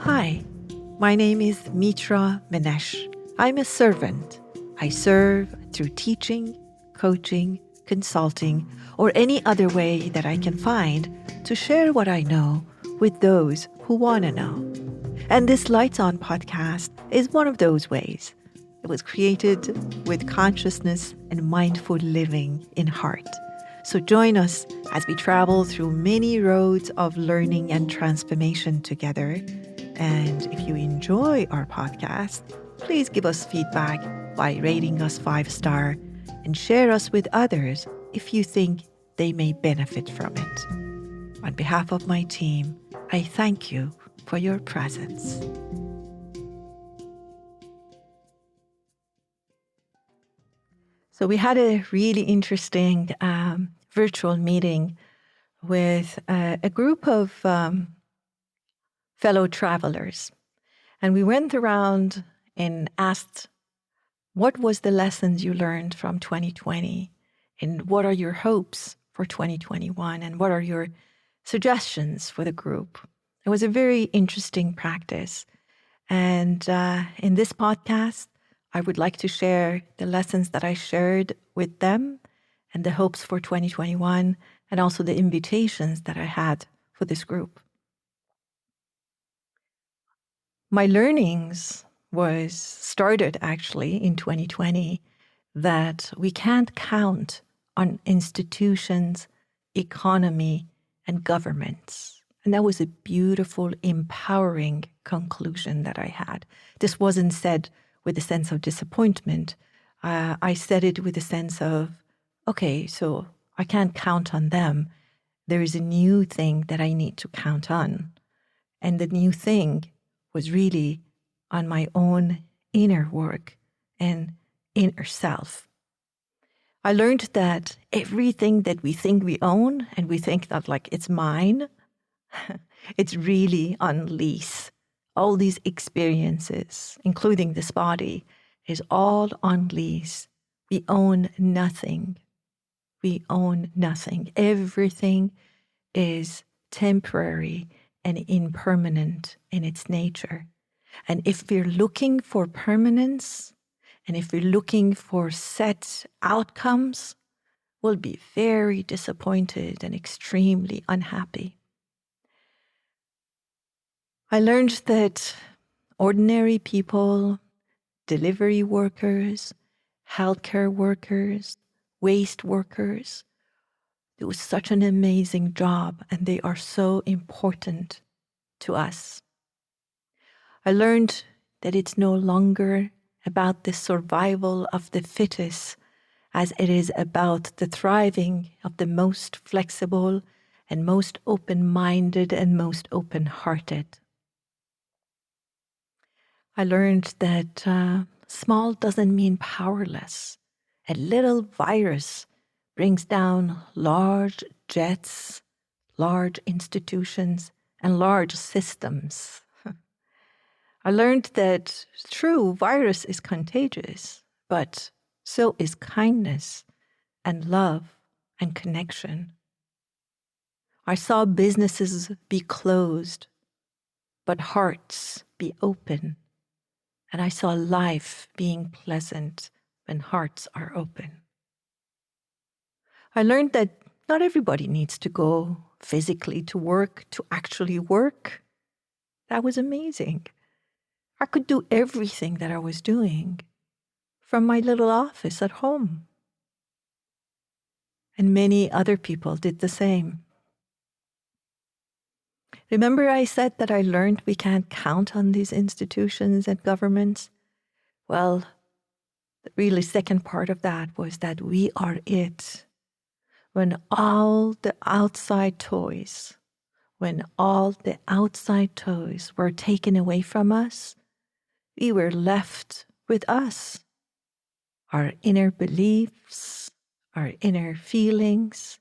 Hi, my name is Mitra. I'm a servant. I serve through teaching, coaching, consulting, or any other way that I can find to share what I know with those who want to know. And this Lights On podcast is one of those ways. It was created with consciousness and mindful living in heart. So join us as we travel through many roads of learning and transformation together. And if you enjoy our podcast, please give us feedback by rating us 5-star and share us with others if you think they may benefit from it. On behalf of my team, I thank you for your presence. So we had a really interesting virtual meeting with a group of fellow travelers. And we went around and asked, what was the lessons you learned from 2020? And what are your hopes for 2021? And what are your suggestions for the group? It was a very interesting practice. And in this podcast, I would like to share the lessons that I shared with them and the hopes for 2021, and also the invitations that I had for this group. My learnings was started actually in 2020 that we can't count on institutions, economy, and governments. And that was a beautiful, empowering conclusion that I had. This wasn't said with a sense of disappointment. I said it with a sense of, okay, so I can't count on them. There is a new thing that I need to count on. And the new thing was really on my own inner work and inner self. I learned that everything that we think we own and we think that like it's mine, it's really on lease. All these experiences, including this body, is all on lease. We own nothing. We own nothing. Everything is temporary and impermanent in its nature. And if we're looking for permanence, and if we're looking for set outcomes, we'll be very disappointed and extremely unhappy. I learned that ordinary people, delivery workers, healthcare workers, waste workers, do such an amazing job, and they are so important to us. I learned that it's no longer about the survival of the fittest, as it is about the thriving of the most flexible and most open-minded and most open-hearted. I learned that small doesn't mean powerless. A little virus brings down large jets, large institutions, and large systems. I learned that true, virus is contagious, but so is kindness and love and connection. I saw businesses be closed, but hearts be open. And I saw life being pleasant when hearts are open. I learned that not everybody needs to go physically to work to actually work. That was amazing. I could do everything that I was doing from my little office at home. And many other people did the same. Remember I said that I learned we can't count on these institutions and governments? Well, the really second part of that was that we are it. When all the outside toys were taken away from us, we were left with us, our inner beliefs, our inner feelings,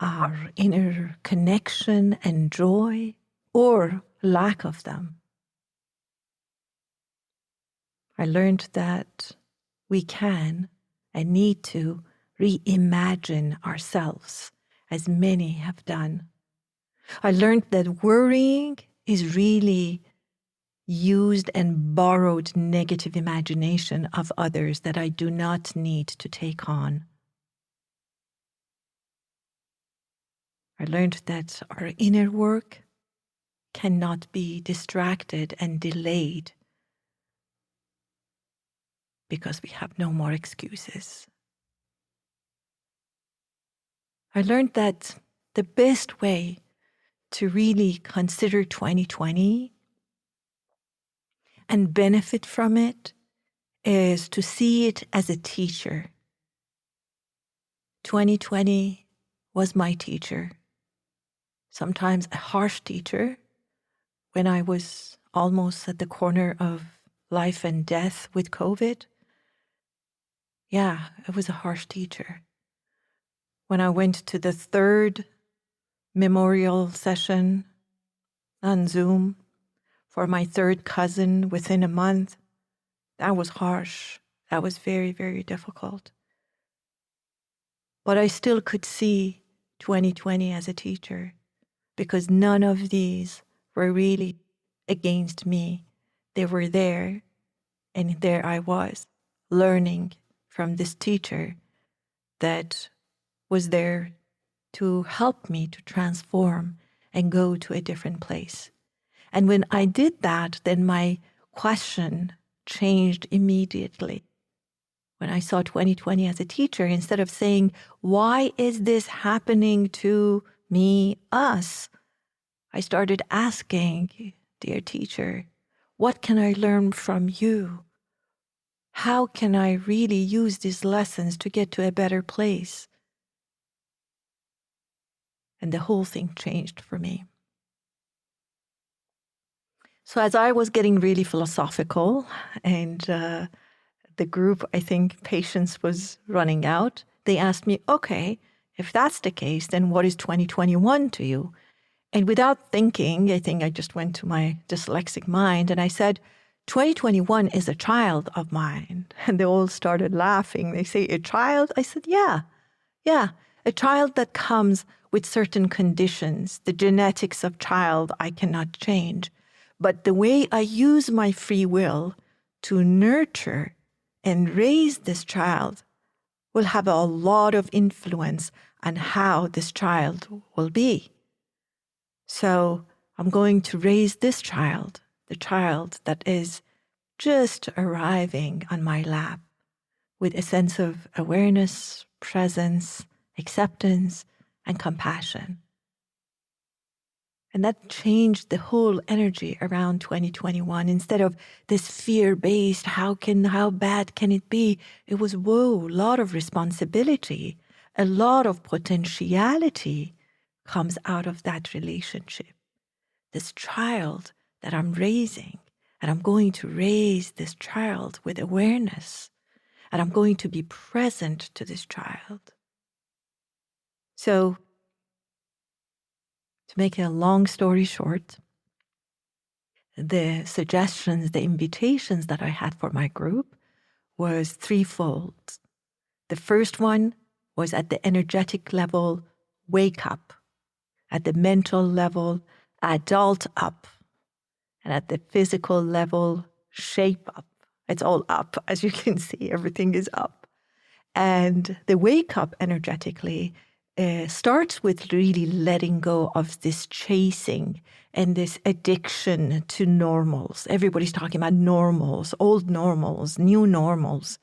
our inner connection and joy, or lack of them. I learned that we can and need to reimagine ourselves, as many have done. I learned that worrying is really used and borrowed negative imagination of others that I do not need to take on. I learned that our inner work cannot be distracted and delayed because we have no more excuses. I learned that the best way to really consider 2020 and benefit from it is to see it as a teacher. 2020 was my teacher, sometimes a harsh teacher when I was almost at the corner of life and death with COVID. Yeah, it was a harsh teacher. When I went to the third memorial session on Zoom for my third cousin within a month, that was harsh. That was very, very difficult. But I still could see 2020 as a teacher because none of these were really against me. They were there, and there I was, learning from this teacher that was there to help me to transform and go to a different place. And when I did that, then my question changed immediately. When I saw 2020 as a teacher, instead of saying, why is this happening to me, us? I started asking, dear teacher, what can I learn from you? How can I really use these lessons to get to a better place? And the whole thing changed for me. So as I was getting really philosophical and the group, I think patience was running out, they asked me, okay, if that's the case, then what is 2021 to you? And without thinking, I think I just went to my dyslexic mind and I said, 2021 is a child of mine. And they all started laughing. They say, a child? I said, yeah, a child that comes with certain conditions. The genetics of child I cannot change. But the way I use my free will to nurture and raise this child will have a lot of influence on how this child will be. So I'm going to raise this child, the child that is just arriving on my lap with a sense of awareness, presence, acceptance, and compassion. And that changed the whole energy around 2021. Instead of this fear-based, how bad can it be? It was, whoa, a lot of responsibility, a lot of potentiality comes out of that relationship. This child that I'm raising, and I'm going to raise this child with awareness, and I'm going to be present to this child. So, to make a long story short, the suggestions, the invitations that I had for my group was threefold. The first one was at the energetic level, wake up. At the mental level, adult up. And at the physical level, shape up. It's all up. As you can see, everything is up. And the wake up energetically starts with really letting go of this chasing and this addiction to normals. Everybody's talking about normals, old normals, new normals.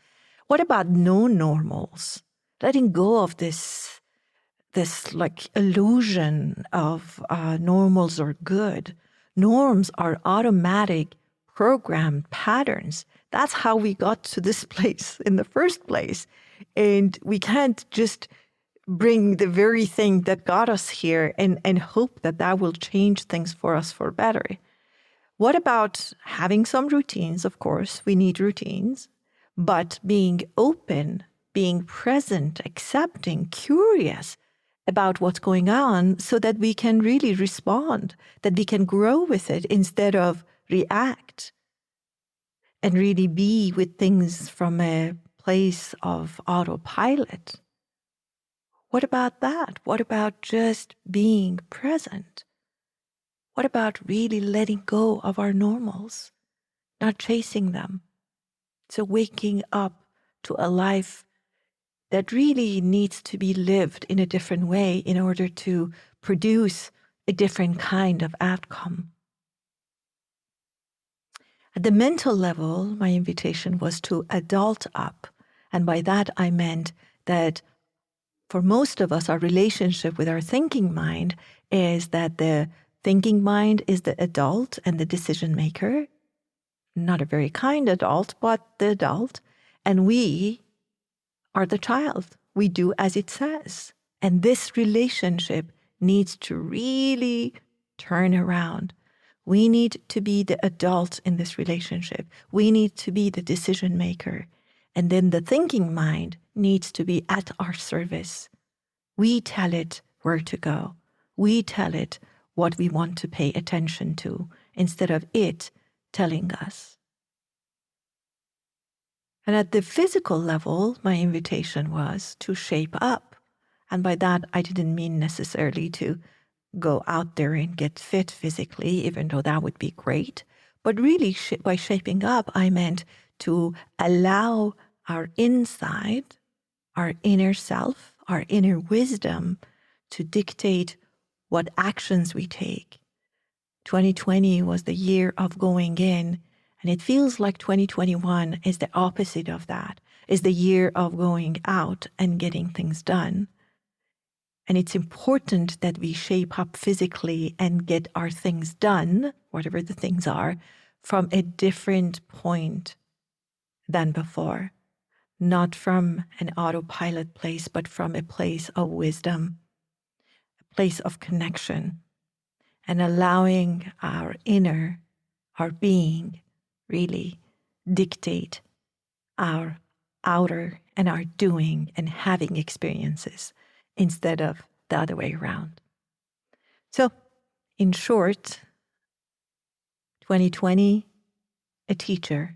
What about no normals? Letting go of this like illusion of normals are good. Norms are automatic programmed patterns. That's how we got to this place in the first place. And we can't just bring the very thing that got us here and hope that that will change things for us for better. What about having some routines? Of course, we need routines, but being open, being present, accepting, curious about what's going on so that we can really respond, that we can grow with it instead of react, and really be with things from a place of autopilot. What about that? What about just being present? What about really letting go of our normals not chasing them. So waking up to a life that really needs to be lived in a different way in order to produce a different kind of outcome. At the mental level, my invitation was to adult up. And by that, I meant that for most of us, our relationship with our thinking mind is that the thinking mind is the adult and the decision maker. Not a very kind adult, but the adult. And we are the child. We do as it says. And this relationship needs to really turn around. We need to be the adult in this relationship. We need to be the decision maker. And then the thinking mind needs to be at our service. We tell it where to go. We tell it what we want to pay attention to instead of it telling us. And at the physical level, my invitation was to shape up. And by that, I didn't mean necessarily to go out there and get fit physically, even though that would be great. But really, by shaping up, I meant to allow our inside, our inner self, our inner wisdom to dictate what actions we take. 2020 was the year of going in, and it feels like 2021 is the opposite of that, is the year of going out and getting things done. And it's important that we shape up physically and get our things done, whatever the things are, from a different point than before. Not from an autopilot place, but from a place of wisdom, a place of connection, and allowing our inner, our being, really dictate our outer and our doing and having experiences instead of the other way around. So, in short, 2020, a teacher.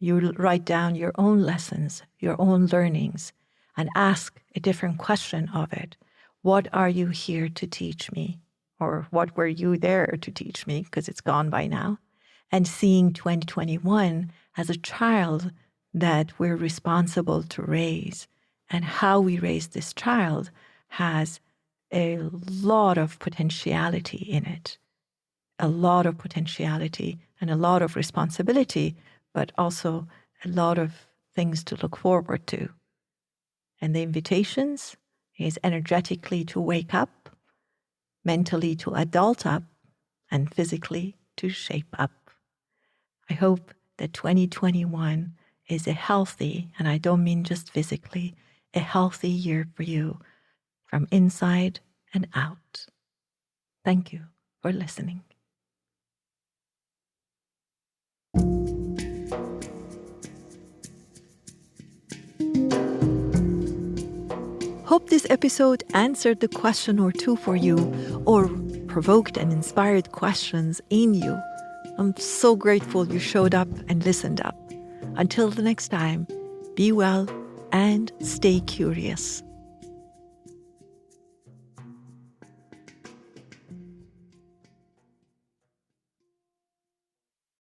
You write down your own lessons, your own learnings, and ask a different question of it. What are you here to teach me? Or what were you there to teach me? Because it's gone by now. And seeing 2021 as a child that we're responsible to raise. And how we raise this child has a lot of potentiality in it. A lot of potentiality and a lot of responsibility, but also a lot of things to look forward to. And the invitations is energetically to wake up, mentally to adult up, and physically to shape up. I hope that 2021 is a healthy, and I don't mean just physically, a healthy year for you from inside and out. Thank you for listening. Hope this episode answered the question or two for you, or provoked and inspired questions in you. I'm so grateful you showed up and listened up. Until the next time, be well and stay curious.